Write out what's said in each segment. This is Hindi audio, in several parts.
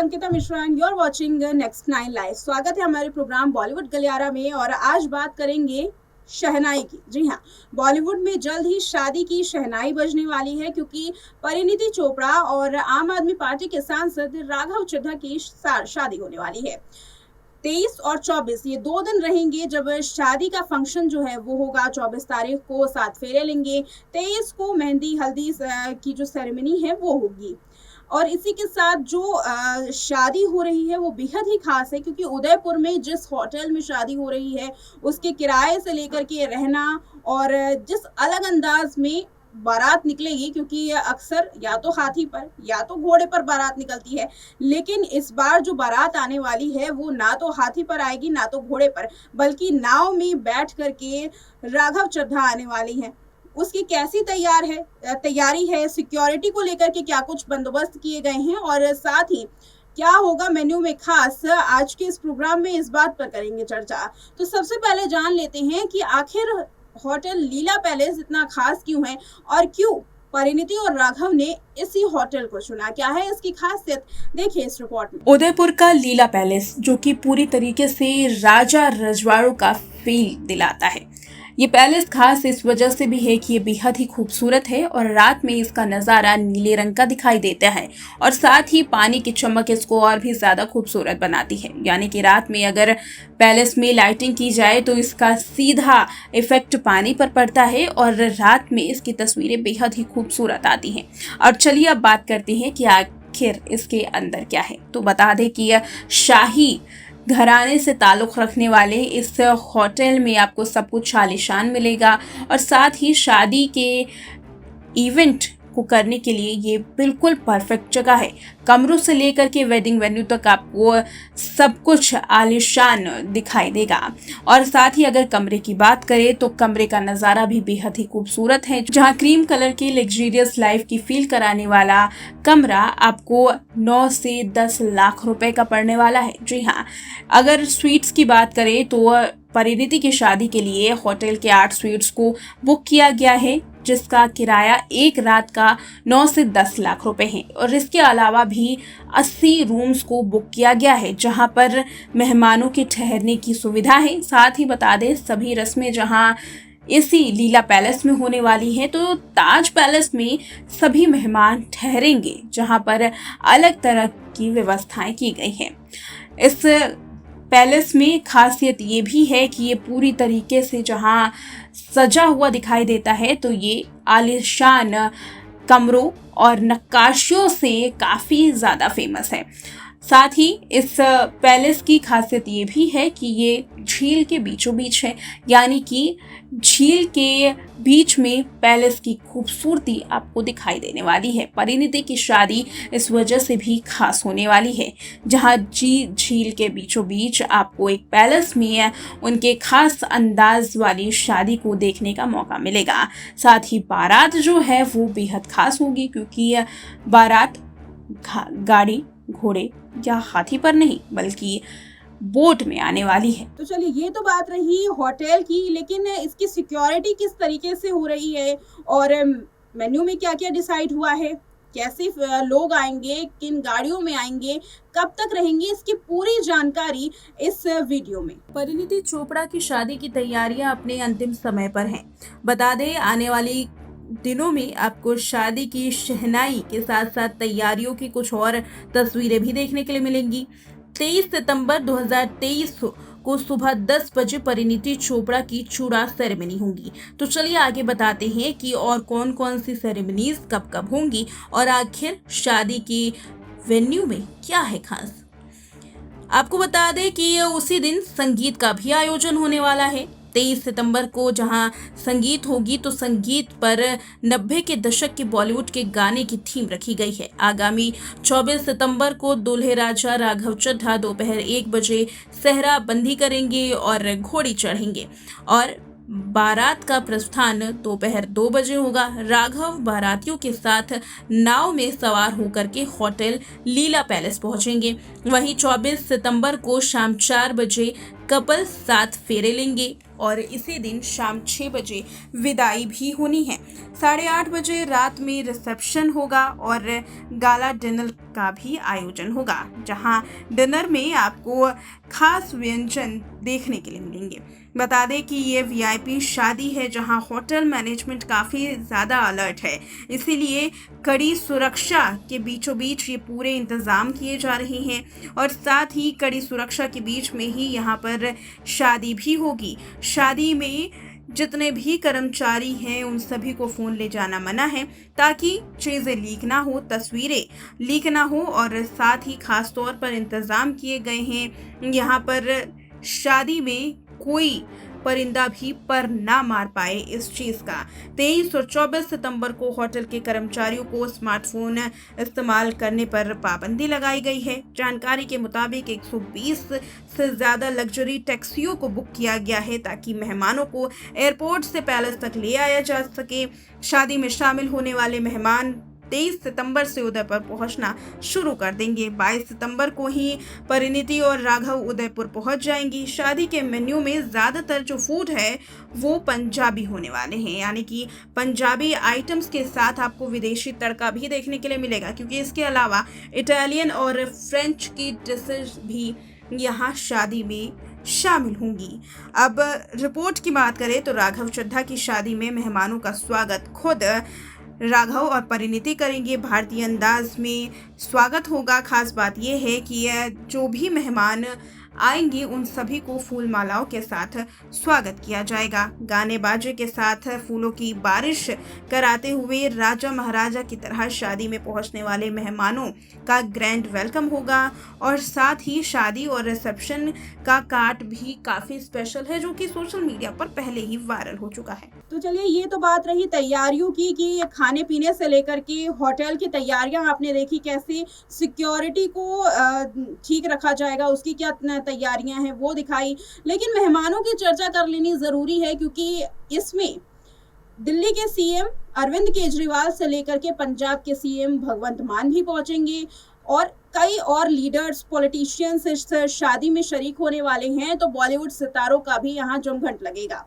Ankita Mishra and you are watching next 9 live. स्वागत है हमारे प्रोग्राम बॉलीवुड गलियारा में। और आज बात करेंगे शहनाई की। जी हाँ, बॉलीवुड में जल्द ही शादी की शहनाई बजने वाली है, क्योंकि परिणीति चोपड़ा और आम आदमी पार्टी के सांसद राघव चड्ढा की शादी होने वाली है। 23 और 24 ये 2 दिन रहेंगे जब शादी का फंक्शन जो है वो होगा। 24 तारीख को 7 फेरे लेंगे, 23 को मेहंदी हल्दी की जो सेरेमनी है वो होगी। और इसी के साथ जो शादी हो रही है वो बेहद ही खास है, क्योंकि उदयपुर में जिस होटल में शादी हो रही है उसके किराए से लेकर के रहना और जिस अलग अंदाज में बारात निकलेगी, क्योंकि अक्सर या तो हाथी पर या तो घोड़े पर बारात निकलती है, लेकिन इस बार जो बारात आने वाली है वो ना तो हाथी पर आएगी ना तो घोड़े पर, बल्कि नाव में बैठ करके राघव चड्ढा आने वाली हैं। उसकी कैसी तैयारी है, सिक्योरिटी को लेकर के क्या कुछ बंदोबस्त किए गए हैं और साथ ही क्या होगा मेन्यू में खास, आज के इस प्रोग्राम में इस बात पर करेंगे चर्चा। तो सबसे पहले जान लेते हैं कि आखिर होटल लीला पैलेस इतना खास क्यों है और क्यों परिणीति और राघव ने इसी होटल को चुना। क्या है इसकी खासियत, देखिए इस रिपोर्ट में। उदयपुर का लीला पैलेस, जो कि पूरी तरीके से राजा रजवाड़ों का फील दिलाता है। ये पैलेस खास इस वजह से भी है कि ये बेहद ही खूबसूरत है और रात में इसका नज़ारा नीले रंग का दिखाई देता है और साथ ही पानी की चमक इसको और भी ज़्यादा खूबसूरत बनाती है। यानी कि रात में अगर पैलेस में लाइटिंग की जाए तो इसका सीधा इफेक्ट पानी पर पड़ता है और रात में इसकी तस्वीरें बेहद ही खूबसूरत आती हैं। और चलिए अब बात करते हैं कि आखिर इसके अंदर क्या है। तो बता दें कि यह शाही घराने से ताल्लुक़ रखने वाले इस होटल में आपको सब कुछ आलीशान मिलेगा और साथ ही शादी के इवेंट को करने के लिए ये बिल्कुल परफेक्ट जगह है। कमरों से लेकर के वेडिंग वेन्यू तक आपको सब कुछ आलीशान दिखाई देगा। और साथ ही अगर कमरे की बात करें तो कमरे का नज़ारा भी बेहद ही खूबसूरत है, जहां क्रीम कलर की लग्जरियस लाइफ की फील कराने वाला कमरा आपको 9 से 10 लाख रुपए का पड़ने वाला है। जी हाँ, अगर स्वीट्स की बात करें तो परिणीति की शादी के लिए होटल के 8 स्वीट्स को बुक किया गया है, जिसका किराया एक रात का 9 से 10 लाख रुपए है। और इसके अलावा भी 80 रूम्स को बुक किया गया है, जहां पर मेहमानों के ठहरने की सुविधा है। साथ ही बता दें सभी रस्में जहां इसी लीला पैलेस में होने वाली है, तो ताज पैलेस में सभी मेहमान ठहरेंगे, जहां पर अलग तरह की व्यवस्थाएं की गई हैं। इस पैलेस में खासियत ये भी है कि ये पूरी तरीके से जहां सजा हुआ दिखाई देता है, तो ये आलीशान कमरों और नक्काशियों से काफ़ी ज़्यादा फेमस है। साथ ही इस पैलेस की खासियत ये भी है कि ये झील के बीचों बीच है, यानी कि झील के बीच में पैलेस की खूबसूरती आपको दिखाई देने वाली है। परिणीति की शादी इस वजह से भी खास होने वाली है, जहां झील के बीचों बीच आपको एक पैलेस में उनके खास अंदाज वाली शादी को देखने का मौका मिलेगा। साथ ही बारात जो है वो बेहद खास होगी, क्योंकि बारात गाड़ी, घोड़े या हाथी पर नहीं बल्कि बोट में आने वाली है। तो चलिए, ये तो बात रही होटल की, लेकिन इसकी सिक्योरिटी किस तरीके से हो रही है और मेन्यू में क्या क्या डिसाइड हुआ है, कैसे लोग आएंगे, किन गाड़ियों में आएंगे, कब तक रहेंगे, इसकी पूरी जानकारी इस वीडियो में। परिणीति चोपड़ा की शादी की तैयारियां अपने अंतिम समय पर हैं। बता दें आने वाली दिनों में आपको शादी की शहनाई के साथ साथ तैयारियों की कुछ और तस्वीरें भी देखने के लिए मिलेंगी। 23 सितंबर 2023 को सुबह 10 बजे परिणीति चोपड़ा की चूड़ा सेरेमनी होगी। तो चलिए आगे बताते हैं कि और कौन कौन सी सेरेमनीज कब कब होंगी और आखिर शादी की वेन्यू में क्या है खास। आपको बता दें कि उसी दिन संगीत का भी आयोजन होने वाला है। 23 सितंबर को जहां संगीत होगी, तो संगीत पर 90 के दशक के बॉलीवुड के गाने की थीम रखी गई है। आगामी 24 सितंबर को दूल्हे राजा राघव चड्ढा दोपहर 1 बजे सेहरा बंदी करेंगे और घोड़ी चढ़ेंगे और बारात का प्रस्थान दोपहर 2 बजे होगा। राघव बारातियों के साथ नाव में सवार होकर के होटल लीला पैलेस पहुंचेंगे। वहीं 24 सितंबर को शाम 4 बजे कपल 7 फेरे लेंगे। और इसी दिन शाम 6 बजे विदाई भी होनी है। 8:30 बजे रात में रिसेप्शन होगा और गाला डिनर का भी आयोजन होगा, जहां डिनर में आपको खास व्यंजन देखने के लिए मिलेंगे। बता दें कि ये वीआईपी शादी है जहां होटल मैनेजमेंट काफ़ी ज़्यादा अलर्ट है, इसीलिए कड़ी सुरक्षा के बीचों बीच ये पूरे इंतज़ाम किए जा रहे हैं और साथ ही कड़ी सुरक्षा के बीच में ही यहाँ पर शादी भी होगी। शादी में जितने भी कर्मचारी हैं उन सभी को फ़ोन ले जाना मना है, ताकि चीज़ें लीक ना हो, तस्वीरें लीक ना हो। और साथ ही ख़ास तौर पर इंतज़ाम किए गए हैं यहाँ पर शादी में कोई परिंदा भी पर ना मार पाए इस चीज़ का। 23 और 24 सितंबर को होटल के कर्मचारियों को स्मार्टफोन इस्तेमाल करने पर पाबंदी लगाई गई है। जानकारी के मुताबिक 120 से ज़्यादा लग्जरी टैक्सियों को बुक किया गया है ताकि मेहमानों को एयरपोर्ट से पैलेस तक ले आया जा सके। शादी में शामिल होने वाले मेहमान 23 सितंबर से उदयपुर पहुंचना शुरू कर देंगे। 22 सितंबर को ही परिणीति और राघव उदयपुर पहुंच जाएंगी। शादी के मेन्यू में ज़्यादातर जो फूड है वो पंजाबी होने वाले हैं, यानी कि पंजाबी आइटम्स के साथ आपको विदेशी तड़का भी देखने के लिए मिलेगा, क्योंकि इसके अलावा इटालियन और फ्रेंच की डिशेज भी यहाँ शादी में शामिल होंगी। अब रिपोर्ट की बात करें तो राघव चड्ढा की शादी में मेहमानों का स्वागत खुद राघव और परिणीति करेंगे। भारतीय अंदाज में स्वागत होगा। खास बात यह है कि जो भी मेहमान आएंगे उन सभी को फूल मालाओं के साथ स्वागत किया जाएगा। गाने बाजे के साथ फूलों की बारिश कराते हुए राजा महाराजा की तरह शादी में पहुंचने वाले मेहमानों का ग्रैंड वेलकम होगा। और साथ ही शादी और रिसेप्शन का कार्ड भी काफ़ी स्पेशल है, जो कि सोशल मीडिया पर पहले ही वायरल हो चुका है। तो चलिए, ये तो बात रही तैयारियों की कि खाने पीने से लेकर के होटल की तैयारियां आपने देखी, कैसे सिक्योरिटी को ठीक रखा जाएगा, उसकी क्या तैयारियां हैं वो दिखाई। लेकिन मेहमानों की चर्चा कर लेनी ज़रूरी है, क्योंकि इसमें दिल्ली के सीएम अरविंद केजरीवाल से लेकर के पंजाब के सीएम भगवंत मान भी पहुंचेंगे और कई और लीडर्स, पॉलिटिशियंस इस शादी में शरीक होने वाले हैं। तो बॉलीवुड सितारों का भी यहाँ जमघट लगेगा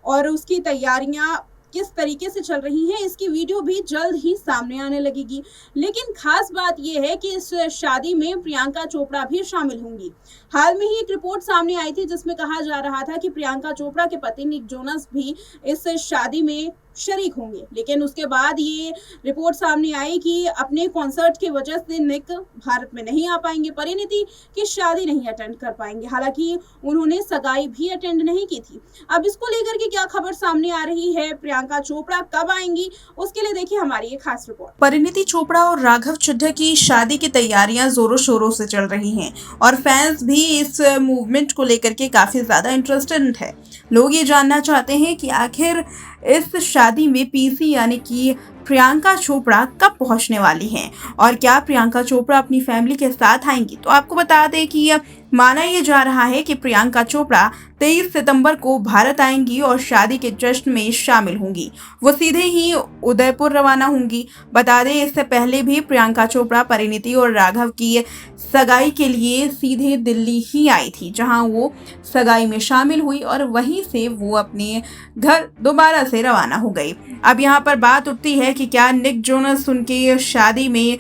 और उसकी तैयारियां किस तरीके से चल रही हैं, इसकी वीडियो भी जल्द ही सामने आने लगेगी। लेकिन खास बात यह है कि इस शादी में प्रियंका चोपड़ा भी शामिल होंगी। हाल में ही एक रिपोर्ट सामने आई थी जिसमें कहा जा रहा था कि प्रियंका चोपड़ा के पति निक जोनस भी इस शादी में शरीक होंगे, लेकिन उसके बाद ये रिपोर्ट सामने आई कि अपने कॉन्सर्ट की वजह से निक भारत में नहीं आ पाएंगे, परिणीति की शादी नहीं अटेंड कर पाएंगे। हालांकि उन्होंने सगाई भी अटेंड नहीं की थी। अब इसको लेकर के क्या खबर सामने आ रही है, प्रियंका चोपड़ा कब आएंगी, उसके लिए देखिए हमारी ये खास रिपोर्ट। परिणीति चोपड़ा और राघव चड्ढा की शादी की तैयारियां जोरों शोरों से चल रही हैं और फैंस भी इस मूवमेंट को लेकर के काफी ज्यादा इंटरेस्टेड है। लोग ये जानना चाहते हैं कि आखिर इस शादी में पीसी यानी कि प्रियंका चोपड़ा कब पहुंचने वाली हैं और क्या प्रियंका चोपड़ा अपनी फैमिली के साथ आएंगी। तो आपको बता दें कि माना यह जा रहा है कि प्रियंका चोपड़ा 23 सितंबर को भारत आएंगी और शादी के जश्न में शामिल होंगी। वो सीधे ही उदयपुर रवाना होंगी। बता दें, इससे पहले भी प्रियंका चोपड़ा परिणीति और राघव की सगाई के लिए सीधे दिल्ली ही आई थी, जहां वो सगाई में शामिल हुई और वहीं से वो अपने घर दोबारा से रवाना हो गई। अब यहाँ पर बात उठती है कि क्या निक जोनस उनकी शादी में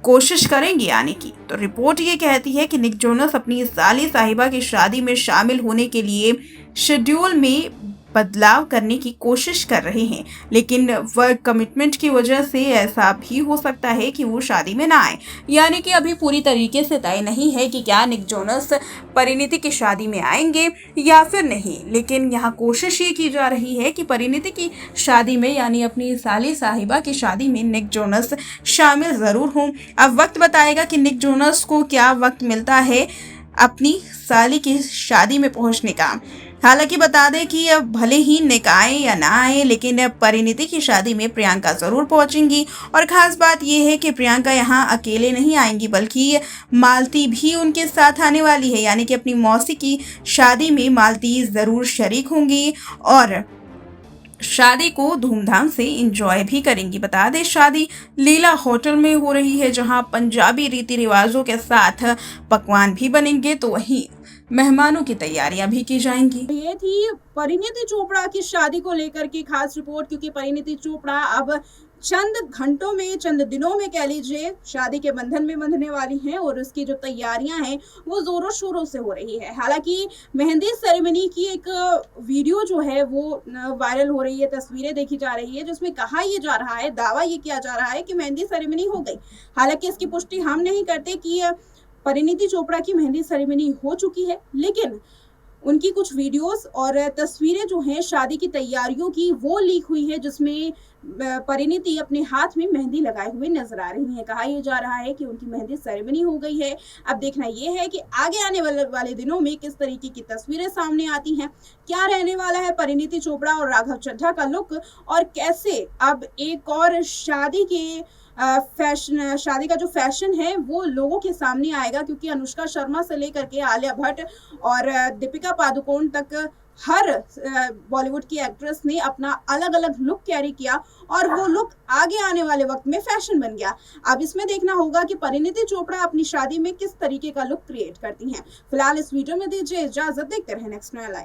कोशिश करेंगे आने की। तो रिपोर्ट ये कहती है कि निक जोनस अपनी साली साहिबा की शादी में शामिल होने के लिए शेड्यूल में बदलाव करने की कोशिश कर रहे हैं, लेकिन वर्क कमिटमेंट की वजह से ऐसा भी हो सकता है कि वो शादी में ना आए। यानी कि अभी पूरी तरीके से तय नहीं है कि क्या निक जोनस परिणीति की शादी में आएंगे या फिर नहीं, लेकिन यहाँ कोशिश ये की जा रही है कि परिणीति की शादी में यानी अपनी साली साहिबा की शादी में निक जोनस शामिल ज़रूर हों। अब वक्त बताएगा कि निक जोनस को क्या वक्त मिलता है अपनी साली की शादी में पहुंचने का। हालांकि बता दें कि अब भले ही निक आए या ना आए, लेकिन परिणीति की शादी में प्रियंका ज़रूर पहुंचेंगी। और ख़ास बात यह है कि प्रियंका यहाँ अकेले नहीं आएंगी, बल्कि मालती भी उनके साथ आने वाली है। यानी कि अपनी मौसी की शादी में मालती ज़रूर शरीक होंगी और शादी को धूमधाम से एंजॉय भी करेंगी। बता दें, शादी लीला होटल में हो रही है, जहां पंजाबी रीति रिवाजों के साथ पकवान भी बनेंगे। तो वहीं मेहमानों की तैयारियां भी की जाएंगी। ये थी परिणीति चोपड़ा की शादी को लेकर की खास रिपोर्ट, क्योंकि परिणीति चोपड़ा अब चंद घंटों में, चंद दिनों में कह लीजिए, शादी के बंधन में बंधने वाली हैं और उसकी जो तैयारियां हैं वो जोरों शोरों से हो रही है। हालांकि मेहंदी सेरेमनी की एक वीडियो जो है वो वायरल हो रही है, तस्वीरें देखी जा रही है, जिसमें कहा यह जा रहा है, दावा ये किया जा रहा है कि मेहंदी सेरेमनी हो गई। हालांकि इसकी पुष्टि हम नहीं करते कि परिणीति चोपड़ा की मेहंदी सेरेमनी हो चुकी है, लेकिन उनकी कुछ वीडियोस और तस्वीरें जो हैं शादी की तैयारियों की वो लीक हुई है, जिसमें परिणीति अपने हाथ में मेहंदी लगाए हुए नजर आ रही हैं। कहा यह जा रहा है कि उनकी मेहंदी सेरेमनी हो गई है। अब देखना यह है कि आगे आने वाले दिनों में किस तरीके की तस्वीरें सामने आती हैं, क्या रहने वाला है परिणीति चोपड़ा और राघव चड्ढा का लुक, और कैसे अब एक और शादी का जो फैशन है वो लोगों के सामने आएगा, क्योंकि अनुष्का शर्मा से लेकर के आलिया भट्ट और दीपिका पादुकोण तक हर बॉलीवुड की एक्ट्रेस ने अपना अलग अलग लुक कैरी किया और वो लुक आगे आने वाले वक्त में फैशन बन गया। अब इसमें देखना होगा कि परिणीति चोपड़ा अपनी शादी में किस तरीके का लुक क्रिएट करती हैं। फिलहाल इस वीडियो में दीजिए इजाजत, देखते रहें नेक्स्ट नया लाइव।